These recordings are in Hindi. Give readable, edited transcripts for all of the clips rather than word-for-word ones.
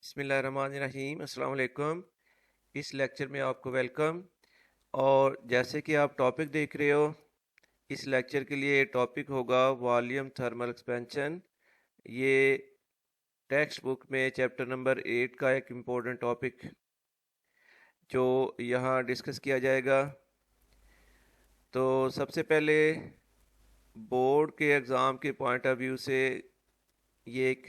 बिस्मिल्लाहिर्रहमानिर्रहीम अस्सलाम वालेकुम। इस लेक्चर में आपको वेलकम। और जैसे कि आप टॉपिक देख रहे हो, इस लेक्चर के लिए टॉपिक होगा वॉल्यूम थर्मल एक्सपेंशन। ये टेक्स्ट बुक में चैप्टर नंबर 8 का एक इम्पोर्टेंट टॉपिक जो यहाँ डिस्कस किया जाएगा। तो सबसे पहले बोर्ड के एग्ज़ाम के पॉइंट ऑफ व्यू से ये एक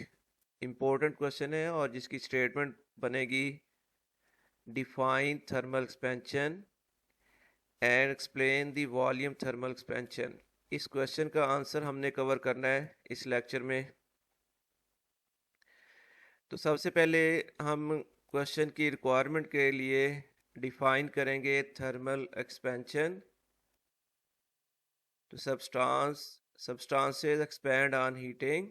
इम्पोर्टेंट क्वेश्चन है और जिसकी स्टेटमेंट बनेगी define thermal expansion and explain the volume thermal expansion. इस क्वेश्चन का आंसर हमने कवर करना है इस लेक्चर में। तो सबसे पहले हम क्वेश्चन की रिक्वायरमेंट के लिए डिफाइन करेंगे थर्मल एक्सपेंशन। तो substances expand on heating,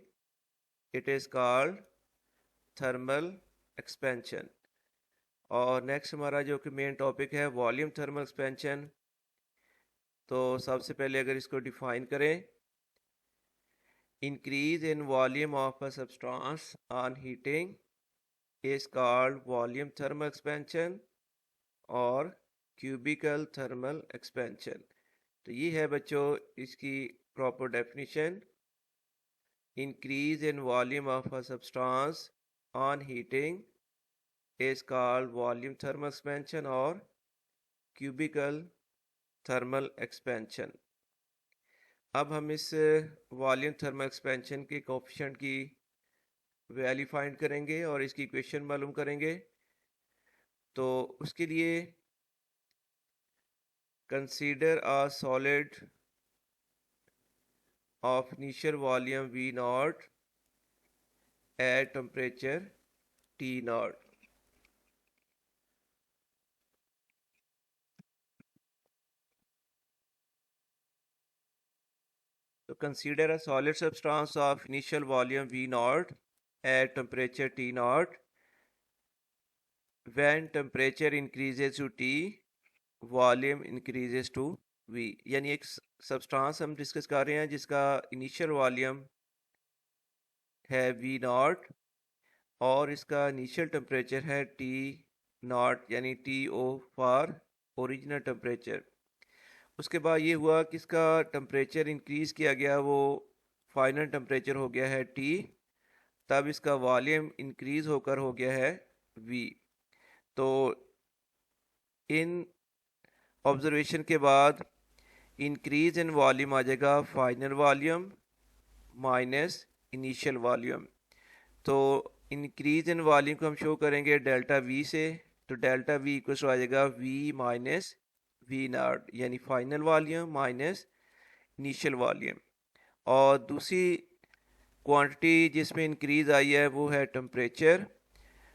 it is called thermal expansion। और नेक्स्ट हमारा जो कि मेन टॉपिक है वॉल्यूम थर्मल एक्सपेंशन। तो सबसे पहले अगर इसको डिफाइन करें, increase in volume of a substance on heating is called volume thermal expansion और cubical thermal expansion। तो ये है बच्चों इसकी proper definition. increase in volume of a substance on heating is called volume thermal expansion और cubical thermal expansion। अब हम इस वॉल्यूम थर्मल एक्सपेंशन के कोफिशिएंट की वैल्यू फाइंड करेंगे और इसकी इक्वेशन मालूम करेंगे। तो उसके लिए consider a solid of initial volume V not at temperature T not. तो consider a solid substance of initial volume V not at temperature T not when temperature increases to T volume increases to V। यानी एक सब्सटेंस हम डिस्कस कर रहे हैं जिसका इनिशियल वॉल्यूम है V नॉट और इसका इनिशियल टेम्परेचर है T नॉट यानी TO फॉर ओरिजिनल टेम्परेचर। उसके बाद ये हुआ कि इसका टेम्परेचर इंक्रीज़ किया गया, वो फाइनल टेम्परेचर हो गया है T, तब इसका वॉल्यूम इंक्रीज़ होकर हो गया है V। तो इन ऑब्जर्वेशन के बाद इंक्रीज़ इन वॉल्यूम आ जाएगा final volume minus initial volume. तो इंक्रीज़ इन वॉल्यूम को हम शो करेंगे डेल्टा V से। तो डेल्टा V इक्वल टू आ जाएगा V माइनस V नॉट यानी final volume minus initial volume. और दूसरी क्वांटिटी जिसमें इंक्रीज़ आई है वो है temperature.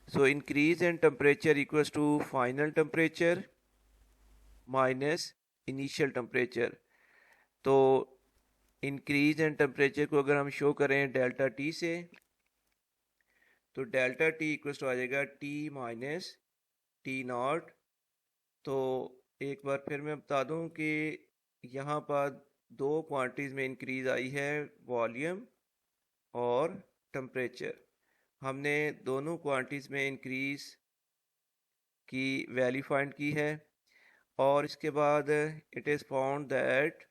So increase in temperature equals to final temperature minus initial temperature. तो इंक्रीज़ इन टेम्परेचर को अगर हम शो करें डेल्टा T से, तो डेल्टा T इक्वल्स टू आ जाएगा T माइनस T नॉट। तो एक बार फिर मैं बता दूं कि यहाँ पर दो क्वांटिटीज़ में इंक्रीज़ आई है, वॉल्यूम और टेम्परेचर। हमने दोनों क्वांटिटीज़ में इंक्रीज़ की वैल्यू फाइंड की है और इसके बाद it is found that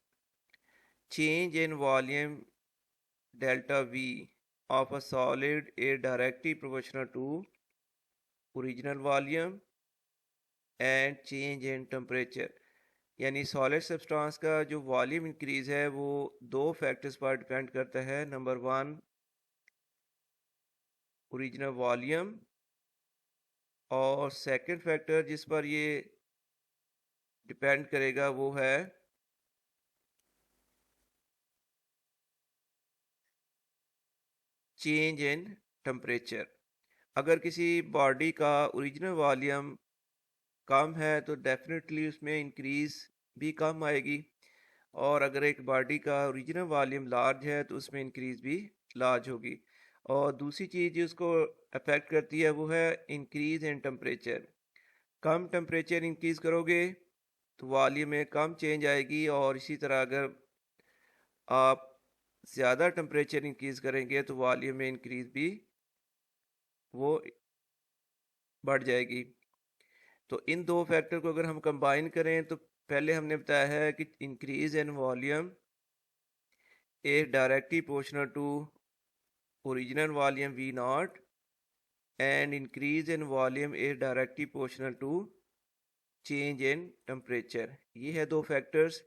change in volume delta V of a solid is directly proportional to original volume and change in temperature। यानी सॉलिड सब्सटेंस का जो वॉल्यूम इंक्रीज है वो दो फैक्टर्स पर डिपेंड करता है। नंबर वन ओरिजिनल वॉल्यूम और सेकंड फैक्टर जिस पर ये डिपेंड करेगा वो है चेंज इन टेम्परेचर। अगर किसी बॉडी का ओरिजिनल वॉल्यूम कम है तो डेफिनेटली उसमें इंक्रीज भी कम आएगी, और अगर एक बॉडी का ओरिजिनल वॉल्यूम लार्ज है तो उसमें इंक्रीज भी लार्ज होगी। और दूसरी चीज़ जो उसको अफेक्ट करती है वो है increase in temperature. Come temperature increase करोगे तो वॉल्यूम में कम चेंज आएगी, और इसी तरह अगर आप ज़्यादा टेम्परेचर इंक्रीज करेंगे तो वॉल्यूम में इंक्रीज भी वो बढ़ जाएगी। तो इन दो फैक्टर को अगर हम कंबाइन करें तो पहले हमने बताया है कि increase in volume is directly proportional to original volume V naught and increase in volume is directly proportional to change in temperature। ये है दो फैक्टर्स,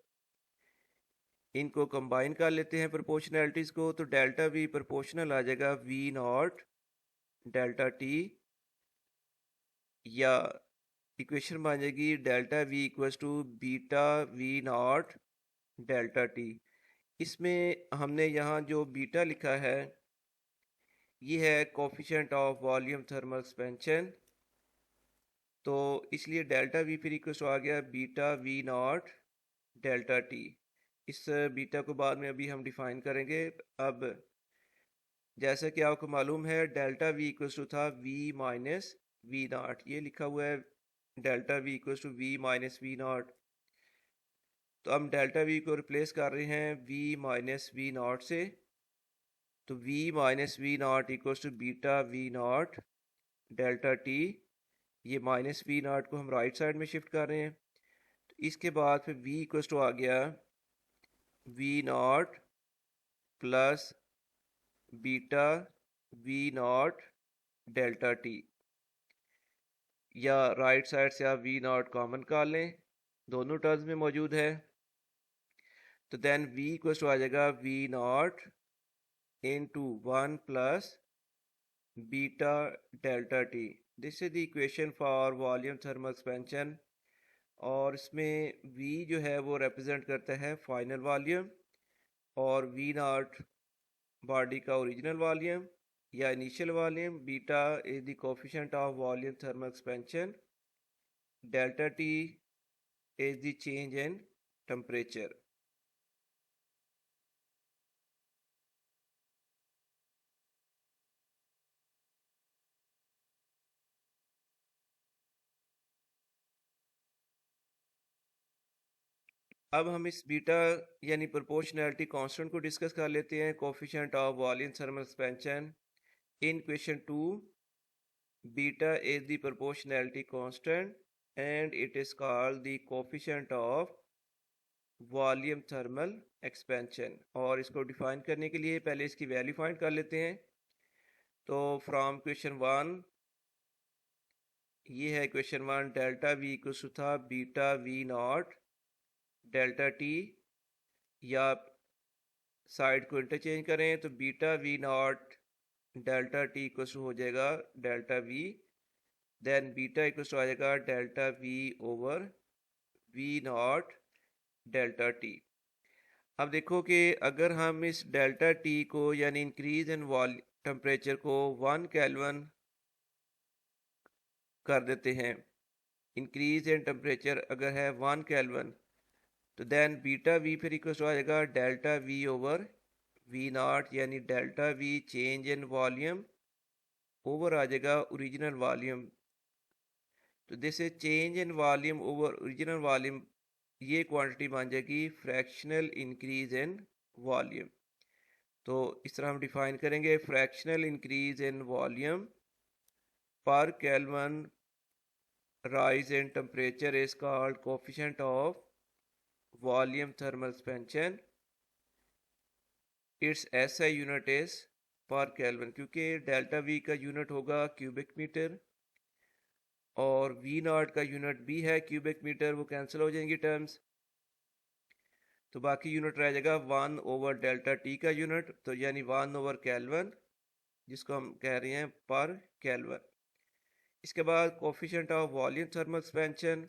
इनको कंबाइन कर लेते हैं प्रोपोर्शनैलिटीज़ को, तो डेल्टा V प्रोपोर्शनल आ जाएगा V नॉट डेल्टा T, या इक्वेशन बन जाएगी delta V equals to beta V nought delta T। इसमें हमने यहाँ जो बीटा लिखा है ये है coefficient of volume thermal expansion, तो इसलिए डेल्टा वी फिर इक्वल टू आ गया beta V not delta T. इस बीटा को बाद में अभी हम डिफाइन करेंगे। अब जैसा कि आपको मालूम है डेल्टा वी इक्वल टू था वी माइनस वी नॉट, ये लिखा हुआ है delta V equal to V minus V nought. तो हम डेल्टा वी को रिप्लेस कर रहे हैं वी माइनस वी नॉट से, तो v minus V nought equals to beta V not delta T. ये माइनस वी नॉट को हम राइट साइड में शिफ्ट कर रहे हैं, तो इसके बाद फिर v इक्वल्स टू आ गया V nought plus beta V not delta T, या राइट साइड से आप वी नॉट कॉमन कर लें, दोनों टर्म्स में मौजूद है। तो देन v इक्वल्स टू आ जाएगा V nought into 1 plus beta delta t। This is the equation for volume thermal expansion, और इसमें v जो है वो रिप्रेजेंट करता है फाइनल वॉल्यूम, और v नॉट बॉडी का ओरिजिनल वॉल्यूम या initial volume, beta is the coefficient of volume thermal expansion, delta t is the change in temperature. अब हम इस बीटा यानी प्रोपोर्शनैलिटी कांस्टेंट को डिस्कस कर लेते हैं, coefficient of volume thermal expansion. In question 2 beta is the proportionality constant and it is called the coefficient of volume thermal expansion. और इसको डिफाइन करने के लिए पहले इसकी वैल्यू फाइंड कर लेते हैं। तो फ्रॉम क्वेश्चन 1, ये है question 1, delta V equals to था beta V not delta T, या साइड को इंटरचेंज करें तो beta V not delta T equals to हो जाएगा delta V, then beta equals to आ जाएगा delta V over V not delta T. अब देखो कि अगर हम इस डेल्टा टी को यानी इंक्रीज इन वॉल टेम्परेचर को 1 केल्विन कर देते हैं, इंक्रीज इन टेम्परेचर अगर है 1 केल्विन, तो देन बीटा वी फिर इक्वल टू आ जाएगा delta V over V not, यानी delta V change in volume over आ जाएगा ओरिजिनल वॉल्यूम। तो this is change in volume over original volume, ये क्वांटिटी बन जाएगी फ्रैक्शनल इंक्रीज इन वॉल्यूम। तो इस तरह हम डिफाइन करेंगे फ्रैक्शनल इंक्रीज इन वॉल्यूम पर kelvin rise in temperature is called coefficient of volume thermal expansion, its SI unit is per Kelvin, क्योंकि डेल्टा V का यूनिट होगा क्यूबिक मीटर और V नॉट का यूनिट भी है क्यूबिक मीटर, वो कैंसिल हो जाएंगी टर्म्स, तो बाकी यूनिट रह जाएगा 1 ओवर डेल्टा T का यूनिट, तो यानी 1 ओवर केल्विन, जिसको हम कह रहे हैं पर केल्विन। इसके बाद coefficient of volume thermal expansion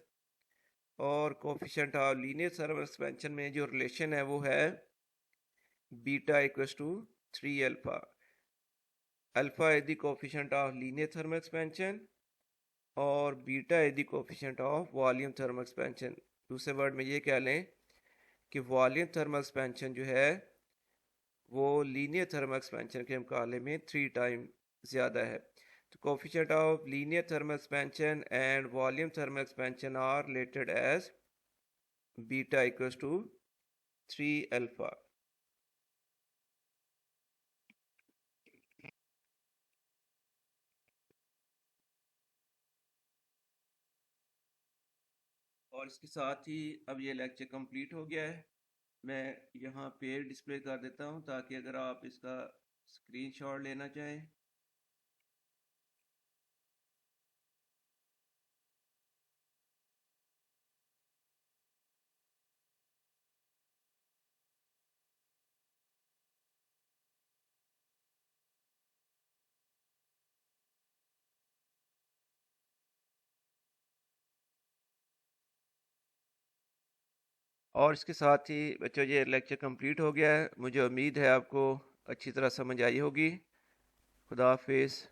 और coefficient of linear thermal expansion में जो रिलेशन है वो है beta equals to 3 alpha. Alpha is the coefficient of linear thermal expansion और beta is the coefficient of volume thermal expansion. दूसरे वर्ड में ये कह लें कि वॉल्यूम थर्मल एक्सपेंशन जो है वो लीनियर थर्मल एक्सपेंशन के मुकाबले में 3 टाइम ज़्यादा है। तो coefficient of linear thermal expansion and volume thermal expansion are related as beta equals to 3 alpha. और इसके साथ ही अब ये लेक्चर कंप्लीट हो गया है। मैं यहाँ पेज डिस्प्ले कर देता हूँ ताकि अगर आप इसका स्क्रीनशॉट लेना चाहें। और इसके साथ ही बच्चों ये लेक्चर कंप्लीट हो गया है। मुझे उम्मीद है आपको अच्छी तरह समझ आई होगी। खुदा हाफिज़।